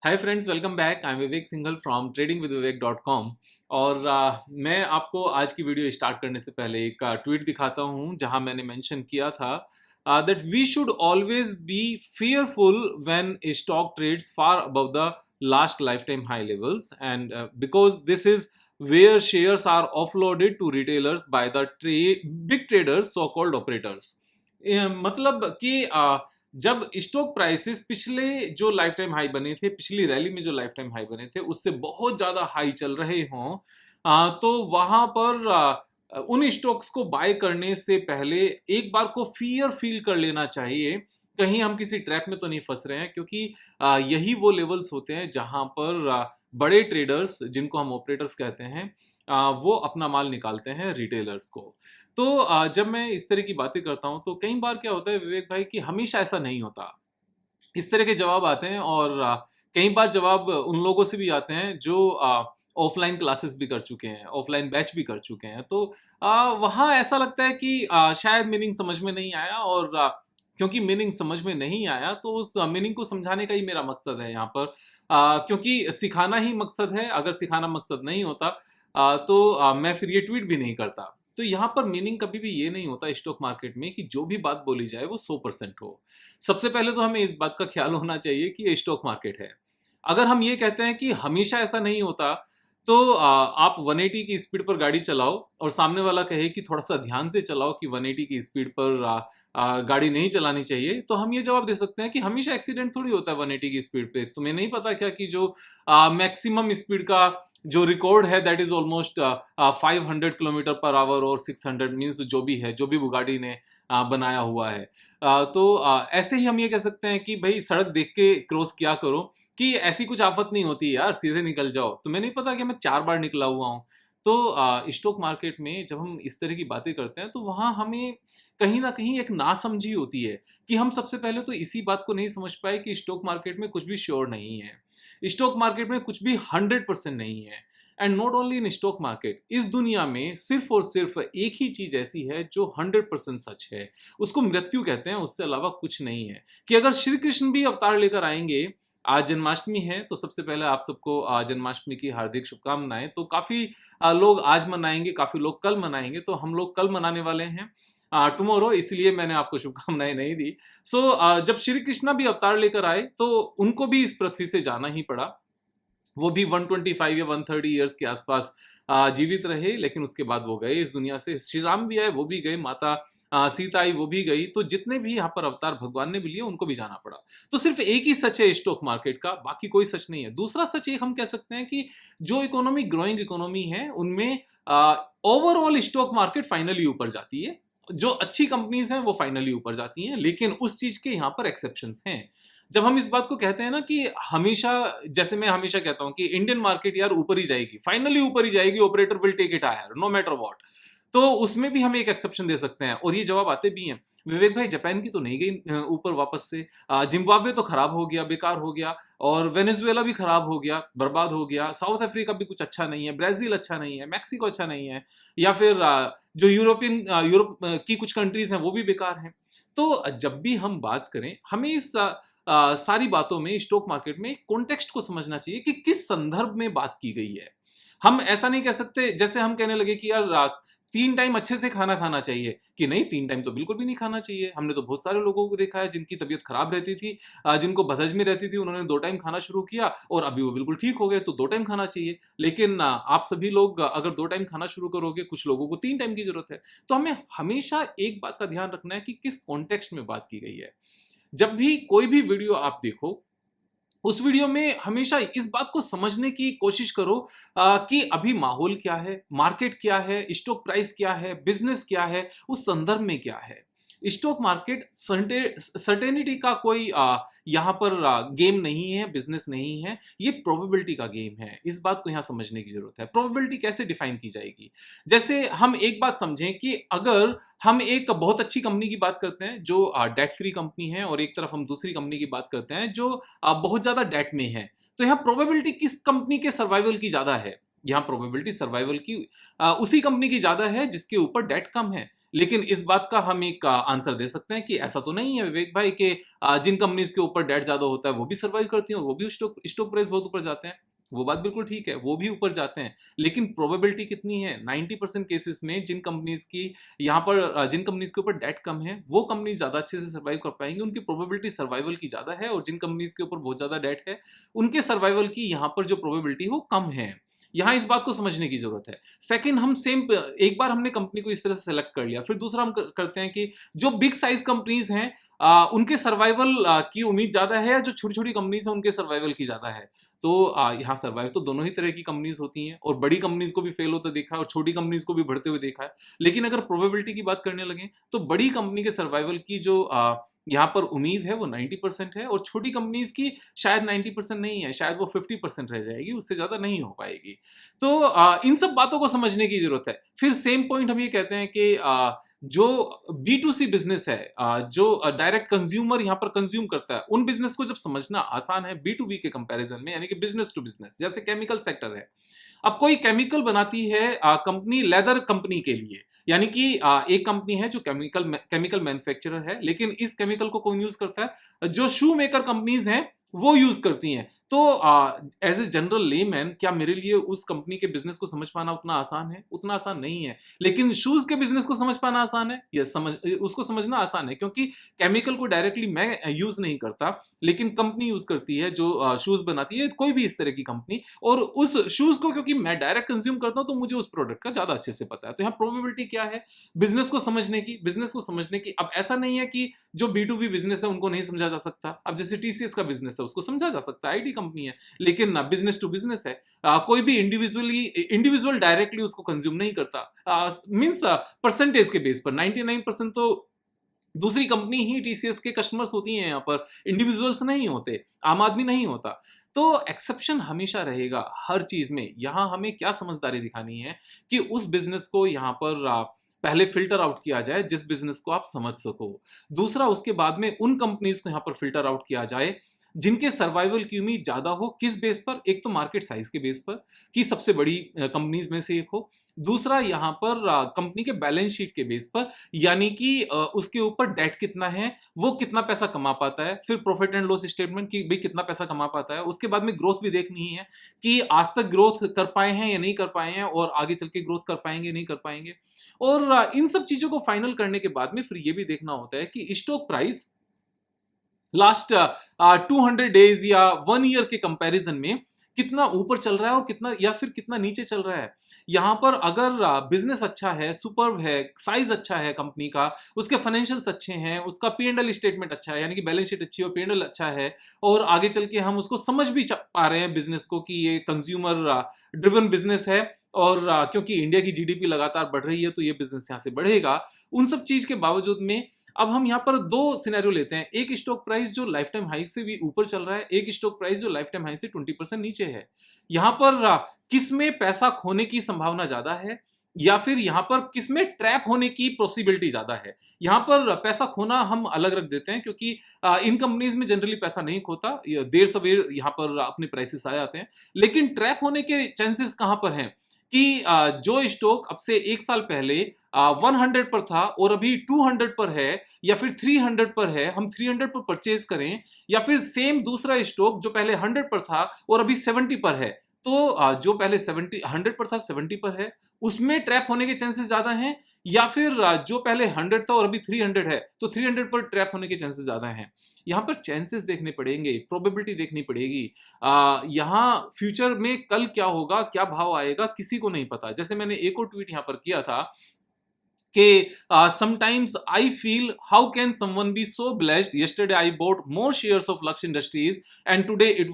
Hi friends, welcome back. I am Vivek Singhal from tradingwithvivek.com। और मैं आपको आज की वीडियो स्टार्ट करने से पहले एक ट्वीट दिखाता हूं जहां मैंने मेंशन किया था that we should always be fearful when a stock trades far above the last lifetime high levels, and because this is where shares are offloaded to retailers by the big traders, so called operators। मतलब कि जब stock prices पिछले जो life time high बने थे, पिछली rally में जो लाइफ टाइम हाई बने थे उससे बहुत ज्यादा हाई चल रहे हों, तो वहां पर उन स्टॉक्स को बाय करने से पहले एक बार को फियर फील कर लेना चाहिए, कहीं हम किसी ट्रैप में तो नहीं फंस रहे हैं। क्योंकि यही वो लेवल्स होते हैं जहां पर बड़े ट्रेडर्स, जिनको हम ऑपरेटर्स कहते हैं, वो अपना माल निकालते हैं रिटेलर्स को। तो जब मैं इस तरह की बातें करता हूं तो कई बार क्या होता है विवेक भाई कि हमेशा ऐसा नहीं होता। इस तरह के जवाब आते हैं, और कई बार जवाब उन लोगों से भी आते हैं जो ऑफलाइन क्लासेस भी कर चुके हैं, ऑफलाइन बैच भी कर चुके हैं। तो वहाँ ऐसा लगता है कि शायद मीनिंग समझ में नहीं आया, और क्योंकि मीनिंग समझ में नहीं आया तो उस मीनिंग को समझाने का ही मेरा मकसद है यहाँ पर। क्योंकि सिखाना ही मकसद है, अगर सिखाना मकसद नहीं होता तो मैं फिर ये ट्वीट भी नहीं करता। तो यहाँ पर मीनिंग कभी भी ये नहीं होता स्टॉक मार्केट में कि जो भी बात बोली जाए वो 100% हो। सबसे पहले तो हमें इस बात का ख्याल होना चाहिए कि ये स्टॉक मार्केट है। अगर हम ये कहते हैं कि हमेशा ऐसा नहीं होता, तो आप 180 की स्पीड पर गाड़ी चलाओ और सामने वाला कहे कि थोड़ा सा ध्यान से चलाओ, कि 180 की स्पीड पर गाड़ी नहीं चलानी चाहिए, तो हम ये जवाब दे सकते हैं कि हमेशा एक्सीडेंट थोड़ी होता है 180 की स्पीड पे। तुम्हें नहीं पता क्या कि जो मैक्सिमम स्पीड का जो रिकॉर्ड है that is almost 500 kilometre per hour, और 600 मीन्स जो भी है, जो भी बुगाड़ी ने बनाया हुआ है। तो ऐसे ही हम ये कह सकते हैं कि भाई सड़क देख के क्रॉस किया करो, कि ऐसी कुछ आफत नहीं होती यार, सीधे निकल जाओ। तुम्हें नहीं पता कि मैं 4 बार निकला हुआ हूँ। तो स्टॉक मार्केट में जब हम इस तरह की बातें करते हैं तो वहां हमें कहीं ना कहीं एक नासमझी होती है, कि हम सबसे पहले तो इसी बात को नहीं समझ पाए कि स्टॉक मार्केट में कुछ भी श्योर नहीं है, स्टॉक मार्केट में कुछ भी 100% नहीं है। And not only in stock market, इस दुनिया में सिर्फ और सिर्फ एक ही चीज ऐसी है जो 100% सच है, उसको मृत्यु कहते हैं, उससे अलावा कुछ नहीं है। कि अगर श्री कृष्ण भी अवतार लेकर आएंगे, आज जन्माष्टमी है तो सबसे पहले आप सबको जन्माष्टमी की हार्दिक शुभकामनाएं। तो काफी लोग आज मनाएंगे, काफी लोग कल मनाएंगे, तो हम लोग कल मनाने वाले हैं टुमारो, इसलिए मैंने आपको शुभकामनाएं नहीं दी। जब श्री कृष्णा भी अवतार लेकर आए तो उनको भी इस पृथ्वी से जाना ही पड़ा। वो भी 125 या 130 ईयर्स के आसपास जीवित रहे, लेकिन उसके बाद वो गए इस दुनिया से। श्री राम भी आए, वो भी गए, माता सीता आई, वो भी गई। तो जितने भी यहाँ पर अवतार भगवान ने भी लिए उनको भी जाना पड़ा। तो सिर्फ एक ही सच है स्टॉक मार्केट का, बाकी कोई सच नहीं है। दूसरा सच एक हम कह सकते हैं कि जो इकोनॉमी ग्रोइंग इकोनॉमी है उनमें ओवरऑल स्टॉक मार्केट फाइनली ऊपर जाती है। जो अच्छी कंपनीज हैं वो फाइनली ऊपर जाती हैं, लेकिन उस चीज के यहाँ पर एक्सेप्शंस हैं। जब हम इस बात को कहते हैं ना कि हमेशा, जैसे मैं हमेशा कहता हूं कि इंडियन मार्केट यार ऊपर ही जाएगी, फाइनली ऊपर ही जाएगी, operator will take it higher no matter what, तो उसमें भी हम एक एक्सेप्शन दे सकते हैं। और ये जवाब आते भी हैं। विवेक भाई, जापान की तो नहीं गई ऊपर वापस से, जिम्बाब्वे तो खराब हो गया, बेकार हो गया, और वेनेजुएला भी खराब हो गया, बर्बाद हो गया, साउथ अफ्रीका भी कुछ अच्छा नहीं है, ब्राजील अच्छा नहीं है, मैक्सिको अच्छा नहीं है, या फिर जो यूरोप की कुछ कंट्रीज हैं वो भी बेकार हैं। तो जब भी हम बात करें, हमें इस सारी बातों में, स्टॉक मार्केट में कॉन्टेक्स्ट को समझना चाहिए कि किस संदर्भ में बात की गई है। हम ऐसा नहीं कह सकते जैसे हम कहने लगे कि यार 3 टाइम अच्छे से खाना खाना चाहिए, कि नहीं 3 टाइम तो बिल्कुल भी नहीं खाना चाहिए। हमने तो बहुत सारे लोगों को देखा है जिनकी तबीयत खराब रहती थी, जिनको बदहजमी रहती थी, उन्होंने 2 टाइम खाना शुरू किया और अभी वो बिल्कुल ठीक हो गए। तो 2 टाइम खाना चाहिए, लेकिन आप सभी लोग अगर 2 टाइम खाना शुरू करोगे, कुछ लोगों को 3 टाइम की जरूरत है। तो हमें हमेशा एक बात का ध्यान रखना है कि किस कॉन्टेक्स्ट में बात की गई है। जब भी कोई भी वीडियो आप देखो, उस वीडियो में हमेशा इस बात को समझने की कोशिश करो कि अभी माहौल क्या है, मार्केट क्या है, स्टॉक प्राइस क्या है, बिजनेस क्या है, उस संदर्भ में क्या है। स्टॉक मार्केट सर्टेनिटी का कोई यहाँ पर गेम नहीं है, बिजनेस नहीं है, ये प्रोबेबिलिटी का गेम है। इस बात को यहाँ समझने की जरूरत है। प्रोबेबिलिटी कैसे डिफाइन की जाएगी? जैसे हम एक बात समझें कि अगर हम एक बहुत अच्छी कंपनी की बात करते हैं जो डेट फ्री कंपनी है, और एक तरफ हम दूसरी कंपनी की बात करते हैं जो बहुत ज्यादा डेट में है, तो यहाँ प्रोबेबिलिटी किस कंपनी के सर्वाइवल की ज्यादा है? यहाँ प्रोबेबिलिटी सर्वाइवल की उसी कंपनी की ज्यादा है जिसके ऊपर डेट कम है। लेकिन इस बात का हम एक आंसर दे सकते हैं कि ऐसा तो नहीं है विवेक भाई कि जिन कंपनीज के ऊपर डेट ज्यादा होता है वो भी सर्वाइव करती हैं और वो भी स्टॉक प्राइस बहुत ऊपर जाते हैं। वो बात बिल्कुल ठीक है, वो भी ऊपर जाते हैं, लेकिन प्रोबेबिलिटी कितनी है? 90% केसेस में जिन कंपनीज की यहाँ पर जिन कंपनीज के ऊपर डेट कम है वो कंपनी ज्यादा अच्छे से सर्वाइव कर पाएंगी, उनकी प्रोबेबिलिटी सर्वाइवल की ज्यादा है, और जिन कंपनीज के ऊपर बहुत ज्यादा डेट है उनके सर्वाइवल की यहाँ पर जो प्रोबेबिलिटी है वो कम है। यहाँ इस बात को समझने की जरूरत है। सेकंड, हम सेम एक बार हमने कंपनी को इस तरह से सेलेक्ट कर लिया, फिर दूसरा हम करते हैं कि जो बिग साइज कंपनीज हैं उनके सर्वाइवल की उम्मीद ज्यादा है, या जो छोटी छोटी कंपनीज हैं उनके सर्वाइवल की ज्यादा है। तो यहाँ सर्वाइव तो दोनों ही तरह की कंपनीज होती हैं, और बड़ी कंपनीज को भी फेल होते देखा है और छोटी कंपनीज को भी बढ़ते हुए देखा है। लेकिन अगर प्रोबेबिलिटी की बात करने लगे तो बड़ी कंपनी के सर्वाइवल की जो यहाँ पर उम्मीद है वो 90% है, और छोटी कंपनीज की शायद 90% नहीं है, शायद वो 50% रह जाएगी, उससे ज्यादा नहीं हो पाएगी। तो इन सब बातों को समझने की जरूरत है। फिर सेम पॉइंट हम ये कहते हैं कि जो B2C बिजनेस है, जो डायरेक्ट कंज्यूमर यहाँ पर कंज्यूम करता है, उन बिजनेस को जब समझना आसान है B2B के कंपैरिजन में, यानी कि बिजनेस टू बिजनेस, जैसे केमिकल सेक्टर है। अब कोई केमिकल बनाती है कंपनी लेदर कंपनी के लिए, यानी कि एक कंपनी है जो केमिकल मैन्युफैक्चरर है, लेकिन इस केमिकल को कौन यूज करता है? जो शू मेकर कंपनीज हैं वो यूज करती हैं। तो एज ए जनरल लेमैन, क्या मेरे लिए उस कंपनी के बिजनेस को समझ पाना उतना आसान है? उतना आसान नहीं है। लेकिन शूज के बिजनेस को समझ पाना आसान है, यस, उसको समझना आसान है, क्योंकि केमिकल को डायरेक्टली मैं यूज नहीं करता, लेकिन कंपनी यूज करती है जो शूज बनाती है, कोई भी इस तरह की कंपनी, और उस शूज को क्योंकि मैं डायरेक्ट कंज्यूम करता हूं तो मुझे उस प्रोडक्ट का ज्यादा अच्छे से पता है। तो यहाँ प्रोबेबिलिटी क्या है? बिजनेस को समझने की। अब ऐसा नहीं है कि जो B2B बिजनेस है उनको नहीं समझा जा सकता। अब जैसे TCS का बिजनेस है उसको समझा जा सकता है, आईटी कंपनी है, लेकिन ना बिजनेस टू बिजनेस है। कोई भी इंडिविजुअल डायरेक्टली उसको कंज्यूम नहीं करता। मींस परसेंटेज के बेस पर 99% तो दूसरी कंपनी ही TCS के कस्टमर्स होती हैं, यहाँ पर इंडिविजुअल्स नहीं होते, आम आदमी नहीं होता। तो एक्सेप्शन हमेशा रहेगा हर चीज में। यहाँ हमें क्या समझदारी दिखानी है कि उस बिजनेस को यहाँ पर पहले फिल्टर आउट किया जाए जिस बिजनेस को आप समझ सको। दूसरा, उसके बाद में उन कंपनीज को यहाँ पर फिल्टर आउट किया जाए जिनके सर्वाइवल की उम्मीद ज्यादा हो। किस बेस पर? एक तो मार्केट साइज के बेस पर कि सबसे बड़ी कंपनीज में से एक हो। दूसरा, यहाँ पर कंपनी के बैलेंस शीट के बेस पर, यानी कि उसके ऊपर डेट कितना है, वो कितना पैसा कमा पाता है। फिर प्रॉफिट एंड लॉस स्टेटमेंट की भाई कितना पैसा कमा पाता है। उसके बाद में ग्रोथ भी देखनी है कि आज तक ग्रोथ कर पाए हैं या नहीं कर पाए हैं, और आगे चल के ग्रोथ कर पाएंगे नहीं कर पाएंगे। और इन सब चीजों को फाइनल करने के बाद में फिर ये भी देखना होता है कि स्टॉक प्राइस लास्ट 200 डेज या 1 ईयर के कंपैरिजन में कितना ऊपर चल रहा है और कितना, या फिर कितना नीचे चल रहा है। यहाँ पर अगर बिजनेस अच्छा है, सुपर्ब है, साइज अच्छा है कंपनी का, उसके फाइनेंशियल्स अच्छे हैं, उसका P&L स्टेटमेंट अच्छा है, यानी कि बैलेंस शीट अच्छी है और P&L अच्छा है, और आगे चल के हम उसको समझ भी पा रहे हैं बिजनेस को कि ये कंज्यूमर ड्रिवन बिजनेस है, और क्योंकि इंडिया की GDP लगातार बढ़ रही है तो ये बिजनेस यहाँ से बढ़ेगा। उन सब चीज के बावजूद में अब हम यहाँ पर दो सिनेरियो लेते हैं। एक स्टॉक प्राइस जो लाइफ टाइम हाई से भी ऊपर चल रहा है, एक स्टॉक प्राइस जो लाइफ टाइम हाई से 20% नीचे है। यहाँ पर किस में पैसा खोने की संभावना ज्यादा है, या फिर यहाँ पर किस में ट्रैप होने की पॉसिबिलिटी ज्यादा है? यहाँ पर पैसा खोना हम अलग रख देते हैं, क्योंकि इन कंपनीज में जनरली पैसा नहीं खोता, देर सवेर यहाँ पर अपने प्राइसेस आ जाते हैं। लेकिन ट्रैप होने के चांसेस कहां पर हैं कि जो स्टॉक अब से 1 साल पहले 100 पर था और अभी 200 पर है, या फिर 300 पर है, हम 300 पर परचेज करें, या फिर सेम दूसरा स्टॉक जो पहले 100 पर था और अभी 70 पर है, तो जो पहले 100 पर था 70 पर है, उसमें ट्रैप होने के चांसेस ज्यादा हैं, या फिर जो पहले 100 था और अभी 300 है तो 300 पर ट्रैप होने के चांसेस ज्यादा हैं। यहाँ पर चांसेस देखने पड़ेंगे, प्रोबेबिलिटी देखनी पड़ेगी। यहाँ फ्यूचर में कल क्या होगा, क्या भाव आएगा, किसी को नहीं पता। जैसे मैंने एक और ट्वीट यहाँ पर किया था कि sometimes I feel how can someone be so blessed? Yesterday I bought more shares of Lux Industries and today it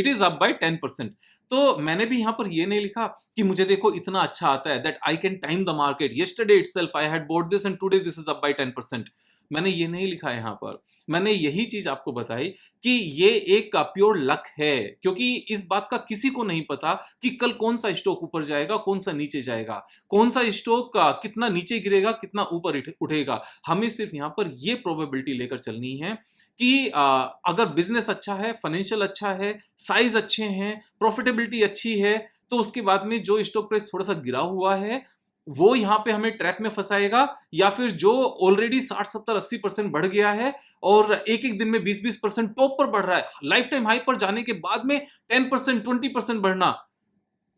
is up by 10%. तो मैंने भी यहाँ पर ये नहीं लिखा कि मुझे देखो इतना अच्छा आता है, that I can time the market. Yesterday itself I had bought this and today this is up by 10%. मैंने ये नहीं लिखा है यहाँ पर। मैंने यही चीज आपको बताई कि ये एक प्योर लक है, क्योंकि इस बात का किसी को नहीं पता कि कल कौन सा स्टॉक ऊपर जाएगा, कौन सा नीचे जाएगा, कौन सा स्टॉक कितना नीचे गिरेगा, कितना ऊपर उठेगा। हमें सिर्फ यहाँ पर ये प्रोबेबिलिटी लेकर चलनी है कि अगर बिजनेस अच्छा है, फाइनेंशियल अच्छा है, साइज अच्छे हैं, प्रॉफिटेबिलिटी अच्छी है, तो उसके बाद में जो स्टॉक प्राइस थोड़ा सा गिरा हुआ है, वो यहाँ पे हमें ट्रैप में फंसाएगा, या फिर जो ऑलरेडी 60-70-80% बढ़ गया है और एक एक दिन में 20-20% टॉप पर बढ़ रहा है, लाइफ टाइम हाई पर जाने के बाद में 10% 20% बढ़ना।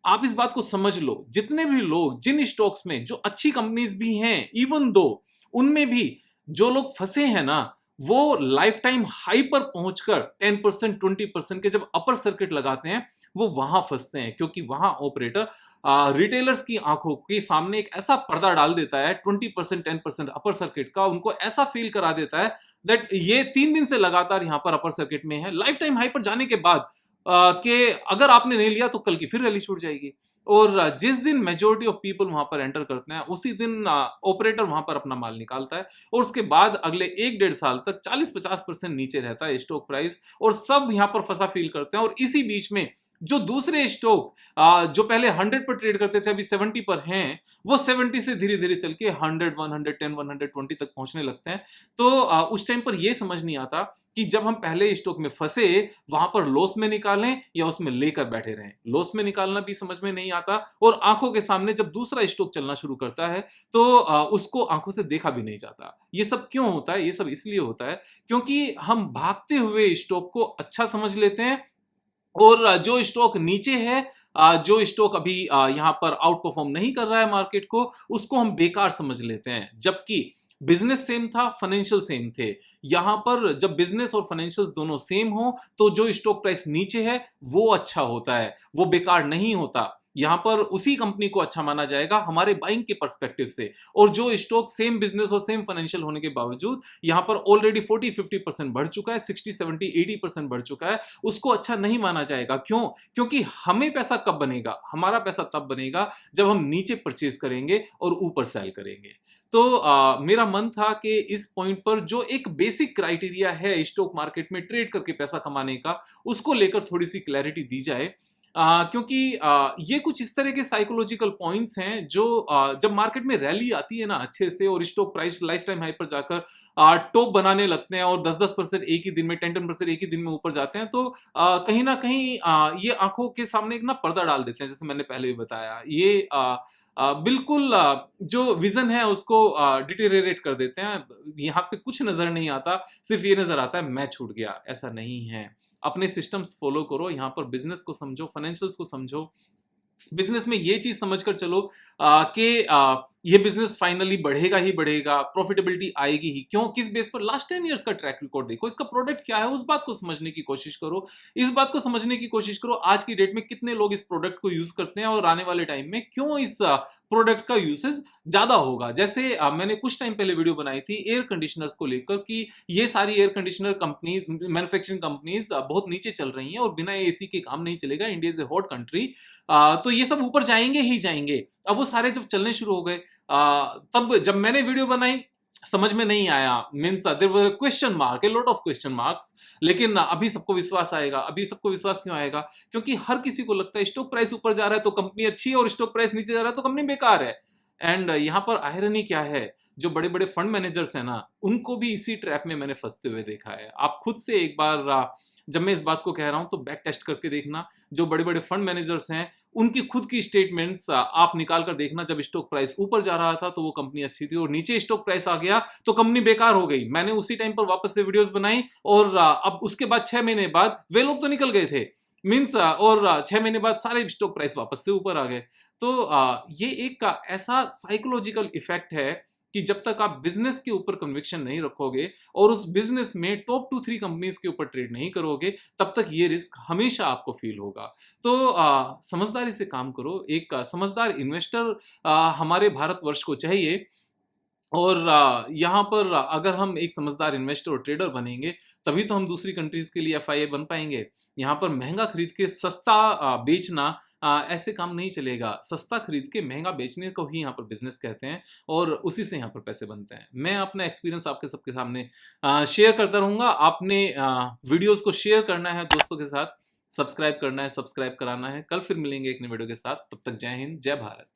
आप इस बात को समझ लो, जितने भी लोग जिन स्टॉक्स में जो अच्छी कंपनीज भी हैं, इवन दो उनमें भी जो लोग फंसे हैं ना, वो लाइफ टाइम हाई पर पहुंचकर 10% 20% के जब अपर सर्किट लगाते हैं, वो वहां फंसते हैं, क्योंकि वहां ऑपरेटर रिटेलर्स की आंखों के सामने एक ऐसा पर्दा डाल देता है 20% 10% अपर सर्किट का, उनको ऐसा फील करा देता है दैट ये 3 दिन से लगातार यहां पर अपर सर्किट में है, लाइफ टाइम हाई पर जाने के बाद कि अगर आपने नहीं लिया तो कल की फिर रैली छूट जाएगी। और जिस दिन मेजोरिटी ऑफ पीपल वहां पर एंटर करते हैं, उसी दिन ऑपरेटर वहां पर अपना माल निकालता है, और उसके बाद अगले 1-1.5 साल तक 40-50% नीचे रहता है स्टॉक प्राइस, और सब यहां पर फंसा फील करते हैं। और इसी बीच में जो दूसरे स्टॉक जो पहले 100 पर ट्रेड करते थे, अभी 70 पर हैं, वो 70 से धीरे धीरे चल के 100, 110, 120 तक पहुंचने लगते हैं। तो उस टाइम पर यह समझ नहीं आता कि जब हम पहले स्टॉक में फंसे, वहां पर लॉस में निकालें या उसमें लेकर बैठे रहें। लॉस में निकालना भी समझ में नहीं आता, और आंखों के सामने जब दूसरा स्टॉक चलना शुरू करता है तो उसको आंखों से देखा भी नहीं जाता। ये सब क्यों होता है? ये सब इसलिए होता है क्योंकि हम भागते हुए स्टॉक को अच्छा समझ लेते हैं, और जो स्टॉक नीचे है, जो स्टॉक अभी यहां पर आउट परफॉर्म नहीं कर रहा है मार्केट को, उसको हम बेकार समझ लेते हैं। जबकि बिजनेस सेम था, फाइनेंशियल सेम थे। यहां पर जब बिजनेस और फाइनेंशियल दोनों सेम हो, तो जो स्टॉक प्राइस नीचे है वो अच्छा होता है, वो बेकार नहीं होता। यहां पर उसी कंपनी को अच्छा माना जाएगा हमारे बाइंग के पर्सपेक्टिव से। और जो स्टॉक सेम बिजनेस और सेम फाइनेंशियल होने के बावजूद यहां पर ऑलरेडी 40-50% बढ़ चुका है, 60-70-80% बढ़ चुका है, उसको अच्छा नहीं माना जाएगा। क्यों? क्योंकि हमें पैसा कब बनेगा? हमारा पैसा तब बनेगा जब हम नीचे परचेज करेंगे और ऊपर सेल करेंगे। तो मेरा मन था कि इस पॉइंट पर जो एक बेसिक क्राइटेरिया है स्टॉक मार्केट में ट्रेड करके पैसा कमाने का, उसको लेकर थोड़ी सी क्लैरिटी दी जाए। क्योंकि ये कुछ इस तरह के साइकोलॉजिकल पॉइंट्स हैं जो जब मार्केट में रैली आती है ना अच्छे से, और stock price life time high पर जाकर टॉप बनाने लगते हैं, और 10-10% एक ही दिन में, 10-10% एक ही दिन में ऊपर जाते हैं, तो कहीं ना कहीं ये आंखों के सामने एक ना पर्दा डाल देते हैं, जैसे मैंने पहले भी बताया। ये बिल्कुल जो विजन है उसको डिटेरियरेट कर देते हैं। यहाँ पे कुछ नजर नहीं आता, सिर्फ ये नजर आता है मैं छूट गया। ऐसा नहीं है। अपने सिस्टम्स फॉलो करो, यहाँ पर बिजनेस को समझो, फाइनेंशियल्स को समझो। बिजनेस में ये चीज समझकर चलो कि ये बिजनेस फाइनली बढ़ेगा ही बढ़ेगा, प्रॉफिटेबिलिटी आएगी ही। क्यों? किस बेस पर? लास्ट 10 इयर्स का ट्रैक रिकॉर्ड देखो, इसका प्रोडक्ट क्या है, उस बात को समझने की कोशिश करो। इस बात को समझने की कोशिश करो आज की डेट में कितने लोग इस प्रोडक्ट को यूज करते हैं, और आने वाले टाइम में क्यों इस प्रोडक्ट का यूसेज ज्यादा होगा। जैसे मैंने कुछ टाइम पहले वीडियो बनाई थी एयर कंडीशनर्स को लेकर कि ये सारी air conditioner companies, manufacturing companies बहुत नीचे चल रही हैं, और बिना एसी के काम नहीं चलेगा, India is a hot country, तो ये सब ऊपर जाएंगे ही जाएंगे। अब वो सारे जब चलने शुरू हो गए, तब जब मैंने वीडियो बनाई समझ में नहीं आया, means there were question mark, a lot of question marks. लेकिन अभी सबको विश्वास आएगा। अभी सबको विश्वास क्यों आएगा? क्योंकि हर किसी को लगता है स्टॉक प्राइस ऊपर जा रहा है तो कंपनी अच्छी है, और स्टॉक प्राइस नीचे जा रहा है तो कंपनी बेकार है। एंड यहाँ पर आयरनी क्या है, जो बड़े बड़े फंड मैनेजर्स हैं ना, उनको भी इसी ट्रैप में मैंने फंसते हुए देखा है। आप खुद से एक बार जब मैं इस बात को कह रहा हूं तो बैक टेस्ट करके देखना। जो बड़े बड़े फंड मैनेजर्स हैं उनकी खुद की स्टेटमेंट्स आप निकाल कर देखना। जब स्टॉक प्राइस ऊपर जा रहा था तो वो कंपनी अच्छी थी, और नीचे स्टॉक प्राइस आ गया तो कंपनी बेकार हो गई। मैंने उसी टाइम पर वापस से वीडियोस बनाई, और अब उसके बाद 6 महीने बाद वे लोग तो निकल गए थे, मीन्स, और 6 महीने बाद सारे स्टॉक प्राइस वापस से ऊपर आ गए। तो ये एक ऐसा साइकोलॉजिकल इफेक्ट है कि जब तक आप बिजनेस के ऊपर कन्विक्शन नहीं रखोगे और उस बिजनेस में टॉप 2-3 कंपनीज के ऊपर ट्रेड नहीं करोगे, तब तक ये रिस्क हमेशा आपको फील होगा। तो समझदारी से काम करो। एक समझदार इन्वेस्टर हमारे भारतवर्ष को चाहिए, और यहाँ पर अगर हम एक समझदार इन्वेस्टर और ट्रेडर बनेंगे, तभी तो हम दूसरी कंट्रीज के लिए एफआईए बन पाएंगे। यहाँ पर महंगा खरीद के सस्ता बेचना ऐसे काम नहीं चलेगा। सस्ता खरीद के महंगा बेचने को ही यहाँ पर बिजनेस कहते हैं, और उसी से यहाँ पर पैसे बनते हैं। मैं अपना एक्सपीरियंस आपके सबके सामने शेयर करता रहूंगा। आपने वीडियोस को शेयर करना है दोस्तों के साथ, सब्सक्राइब करना है, सब्सक्राइब कराना है। कल फिर मिलेंगे एक नए वीडियो के साथ। तब तक जय हिंद, जय भारत।